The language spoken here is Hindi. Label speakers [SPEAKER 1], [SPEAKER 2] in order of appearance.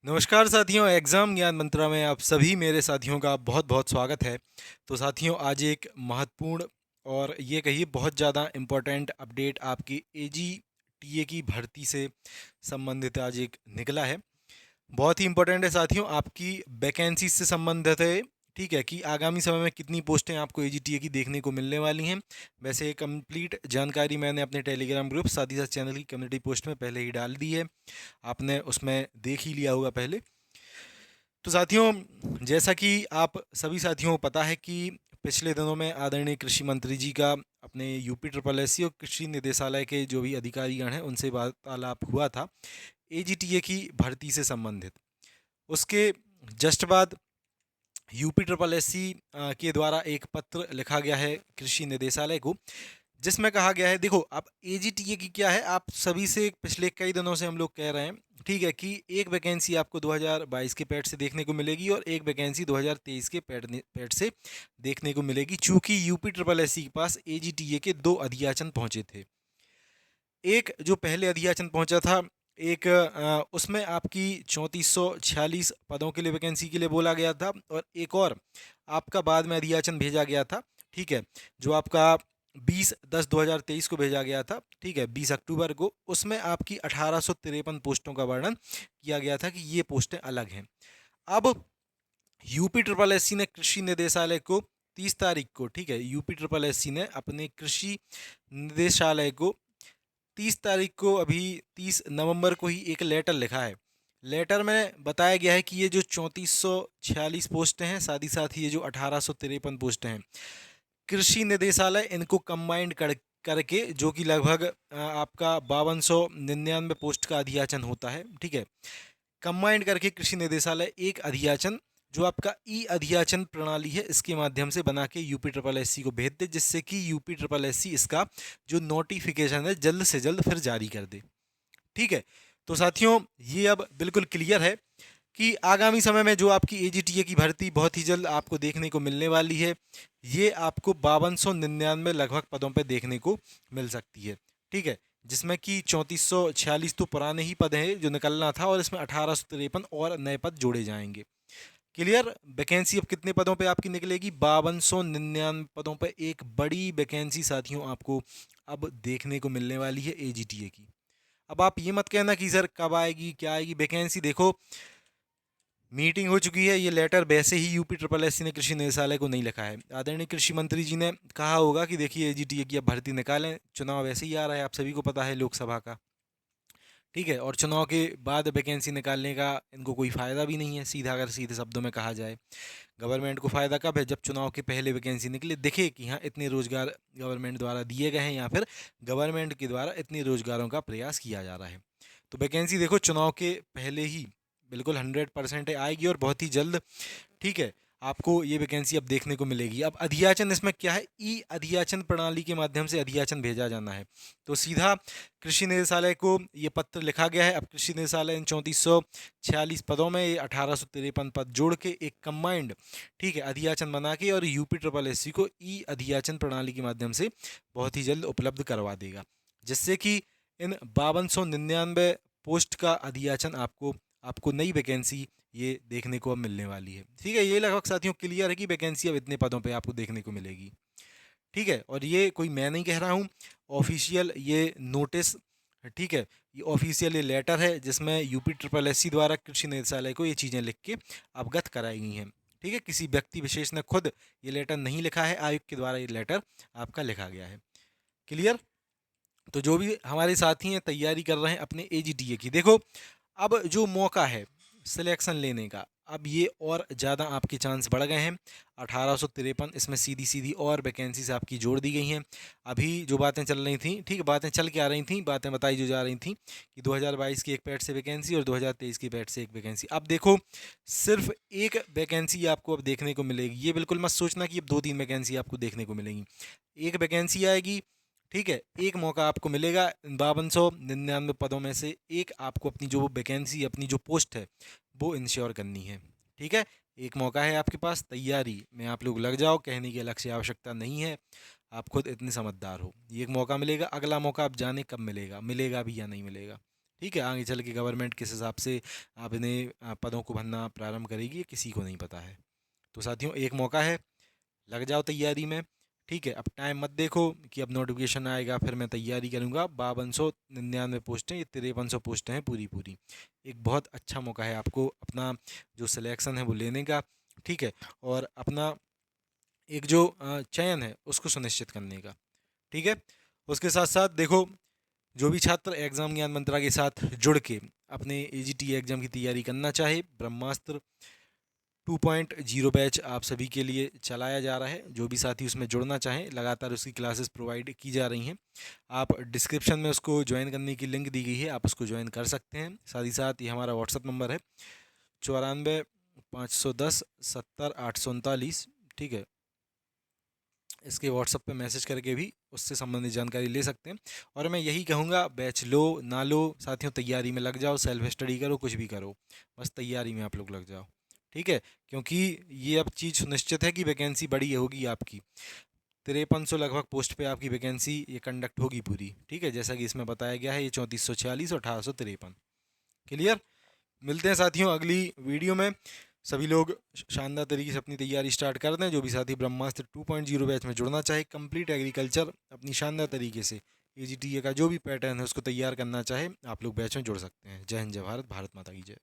[SPEAKER 1] नमस्कार साथियों, एग्ज़ाम ज्ञान मंत्रा में आप सभी मेरे साथियों का बहुत बहुत स्वागत है। तो साथियों, आज एक महत्वपूर्ण और ये कहिए बहुत ज़्यादा इम्पोर्टेंट अपडेट आपकी एजीटीए की भर्ती से संबंधित आज एक निकला है। बहुत ही इम्पोर्टेंट है साथियों, आपकी वैकेंसी से संबंधित है। ठीक है कि आगामी समय में कितनी पोस्टें आपको एजीटीए की देखने को मिलने वाली हैं। वैसे कंप्लीट जानकारी मैंने अपने टेलीग्राम ग्रुप साथ ही साथ चैनल की कम्युनिटी पोस्ट में पहले ही डाल दी है। आपने उसमें देख ही लिया होगा पहले। तो साथियों, जैसा कि आप सभी साथियों को पता है कि पिछले दिनों में आदरणीय कृषि मंत्री जी का अपने यूपी ट्रिपल एस सी और कृषि निदेशालय के जो भी अधिकारीगण हैं उनसे वार्तालाप हुआ था एजीटीए की भर्ती से संबंधित। उसके जस्ट बाद यूपी ट्रिपल एस सी के द्वारा एक पत्र लिखा गया है कृषि निदेशालय को, जिसमें कहा गया है, देखो अब एजीटीए की क्या है, आप सभी से पिछले कई दिनों से हम लोग कह रहे हैं, ठीक है, कि एक वैकेंसी आपको 2022 के पैड से देखने को मिलेगी और एक वैकेंसी 2023 के पैड से देखने को मिलेगी, चूंकि यूपी ट्रिपल एस सी के पास एजीटीए के दो अधियाचन पहुंचे थे। एक जो पहले अधियाचन पहुंचा था, एक उसमें आपकी 3446 पदों के लिए वैकेंसी के लिए बोला गया था, और एक और आपका बाद में अधियाचन भेजा गया था, ठीक है, जो आपका 20/10/2023 को भेजा गया था, ठीक है, 20 अक्टूबर को। उसमें आपकी 1853 पोस्टों का वर्णन किया गया था कि ये पोस्टें अलग हैं। अब यूपी ट्रिपल एस सी ने कृषि निदेशालय को 30 तारीख को, ठीक है, यूपी ट्रिपल एस सी ने अपने कृषि निदेशालय को 30 तारीख को, अभी 30 नवंबर को ही एक लेटर लिखा है। लेटर में बताया गया है कि ये जो 3446 पोस्टें हैं, साथ ही साथ ये जो 1853 पोस्टें हैं, कृषि निदेशालय इनको कंबाइंड करके, जो कि लगभग आपका 5299 पोस्ट का अधियाचन होता है, ठीक है, कंबाइंड करके कृषि निदेशालय एक अधियाचन, जो आपका ई अधियाचन प्रणाली है, इसके माध्यम से बना के यूपी ट्रिपल एस सी को भेज दे, जिससे कि यूपी ट्रिपल एस सी इसका जो नोटिफिकेशन है जल्द से जल्द फिर जारी कर दे। ठीक है, तो साथियों, ये अब बिल्कुल क्लियर है कि आगामी समय में जो आपकी एजीटीए की भर्ती बहुत ही जल्द आपको देखने को मिलने वाली है, ये आपको 5299 लगभग पदों पर देखने को मिल सकती है। ठीक है, जिसमें कि 3446 तो पुराने ही पद हैं जो निकलना था, और इसमें 1853 और नए पद जोड़े जाएंगे। क्लियर? वैकेंसी अब कितने पदों पे आपकी निकलेगी? 5299 पदों पे एक बड़ी वैकेंसी साथियों आपको अब देखने को मिलने वाली है एजीटीए की। अब आप ये मत कहना कि सर कब आएगी, क्या आएगी वैकेंसी। देखो, मीटिंग हो चुकी है, ये लेटर वैसे ही यूपी ट्रिपल एस सी ने कृषि निदेशालय को नहीं लिखा है। आदरणीय कृषि मंत्री जी ने कहा होगा कि देखिए एजीटीए की अब भर्ती निकालें, चुनाव वैसे ही आ रहा है, आप सभी को पता है, लोकसभा का। ठीक है, और चुनाव के बाद वैकेंसी निकालने का इनको कोई फ़ायदा भी नहीं है, सीधा अगर सीधे शब्दों में कहा जाए। गवर्नमेंट को फ़ायदा कब है? जब चुनाव के पहले वैकेंसी निकले, दिखे कि हाँ इतने रोजगार गवर्नमेंट द्वारा दिए गए हैं, या फिर गवर्नमेंट के द्वारा इतने रोजगारों का प्रयास किया जा रहा है। तो वैकेंसी देखो चुनाव के पहले ही बिल्कुल 100% आएगी, और बहुत ही जल्द, ठीक है, आपको ये वैकेंसी अब देखने को मिलेगी। अब अधियाचन इसमें क्या है? ई अधियाचन प्रणाली के माध्यम से अधियाचन भेजा जाना है। तो सीधा कृषि निदेशालय को ये पत्र लिखा गया है। अब कृषि निदेशालय इन 3446 पदों में ये 1853 पद जोड़ के एक कंबाइंड, ठीक है, अधियाचन बना के और यूपी ट्रिपल एस सी को ई अधियाचन प्रणाली के माध्यम से बहुत ही जल्द उपलब्ध करवा देगा, जिससे कि इन 5299 पोस्ट का अधियाचन आपको आपको नई वैकेंसी ये देखने को अब मिलने वाली है। ठीक है, ये लगभग साथियों क्लियर है कि वैकेंसी अब इतने पदों पे आपको देखने को मिलेगी। ठीक है, और ये कोई मैं नहीं कह रहा हूँ, ऑफिशियल ये नोटिस, ठीक है, ये ऑफिशियल ये लेटर है, जिसमें यूपी ट्रिपल एस सी द्वारा कृषि निदेशालय को ये चीज़ें लिख के अवगत कराई गई हैं। ठीक है, किसी व्यक्ति विशेष ने खुद ये लेटर नहीं लिखा है, आयुक्त के द्वारा ये लेटर आपका लिखा गया है। क्लियर? तो जो भी हमारे साथी हैं तैयारी कर रहे हैं अपने एजीटीए की, देखो अब जो मौका है सिलेक्शन लेने का, अब ये और ज़्यादा आपके चांस बढ़ गए हैं। 1853 इसमें सीधी सीधी और वैकेंसीज आपकी जोड़ दी गई हैं। अभी जो बातें चल रही थी, ठीक है, बातें चल के आ रही थी, बातें बताई जो जा रही थी कि 2022 की एक पैड से वैकेंसी और 2023 की पैड से एक वैकेंसी। अब देखो, सिर्फ एक वैकेंसी आपको अब देखने को मिलेगी। ये बिल्कुल मत सोचना कि अब 2-3 वैकेंसी आपको देखने को मिलेंगी। एक वैकेंसी आएगी, ठीक है, एक मौका आपको मिलेगा। 5299 पदों में से एक आपको अपनी जो वैकेंसी, अपनी जो पोस्ट है, वो इंश्योर करनी है। ठीक है, एक मौका है आपके पास, तैयारी में आप लोग लग जाओ, कहने की अलग से आवश्यकता नहीं है, आप खुद इतने समझदार हो। ये एक मौका मिलेगा, अगला मौका आप जाने कब मिलेगा, मिलेगा भी या नहीं मिलेगा। ठीक है, आगे चल के गवर्नमेंट किस हिसाब से अपने पदों को भरना प्रारंभ करेगी, ये किसी को नहीं पता है। तो साथियों, एक मौका है, लग जाओ तैयारी में। ठीक है, अब टाइम मत देखो कि अब नोटिफिकेशन आएगा फिर मैं तैयारी करूँगा। 5299 पोस्टें, ये 5300 पोस्टें हैं पूरी पूरी। एक बहुत अच्छा मौका है आपको अपना जो सिलेक्शन है वो लेने का। ठीक है, और अपना एक जो चयन है उसको सुनिश्चित करने का। ठीक है, उसके साथ साथ देखो, जो भी छात्र एग्ज़ाम ज्ञान मंत्रा के साथ जुड़ के अपने एजीटी एग्ज़ाम की तैयारी करना चाहे, ब्रह्मास्त्र 2.0 बैच आप सभी के लिए चलाया जा रहा है। जो भी साथी उसमें जुड़ना चाहें, लगातार उसकी क्लासेस प्रोवाइड की जा रही हैं। आप डिस्क्रिप्शन में उसको ज्वाइन करने की लिंक दी गई है, आप उसको ज्वाइन कर सकते हैं। साथ ही साथ ये हमारा व्हाट्सअप नंबर है 94 510 70 839। ठीक है, इसके व्हाट्सअप पे मैसेज करके भी उससे संबंधित जानकारी ले सकते हैं। और मैं यही कहूँगा, बैच लो ना लो साथियों, तैयारी में लग जाओ, सेल्फ स्टडी करो, कुछ भी करो, बस तैयारी में आप लोग लग जाओ। ठीक है, क्योंकि ये अब चीज़ सुनिश्चित है कि वैकेंसी बड़ी होगी आपकी। 5300 लगभग पोस्ट पे आपकी वैकेंसी ये कंडक्ट होगी पूरी। ठीक है, जैसा कि इसमें बताया गया है, ये 3446 और 1853। क्लियर। मिलते हैं साथियों अगली वीडियो में। सभी लोग शानदार तरीके से अपनी तैयारी स्टार्ट कर दें। जो भी साथी ब्रह्मास्त्र 2.0 बैच में जुड़ना चाहे, कंप्लीट एग्रीकल्चर अपनी शानदार तरीके से एजीटीए का जो भी पैटर्न है उसको तैयार करना चाहे, आप लोग बैच में जुड़ सकते हैं। जय हिंद, जय भारत, भारत माता की जय।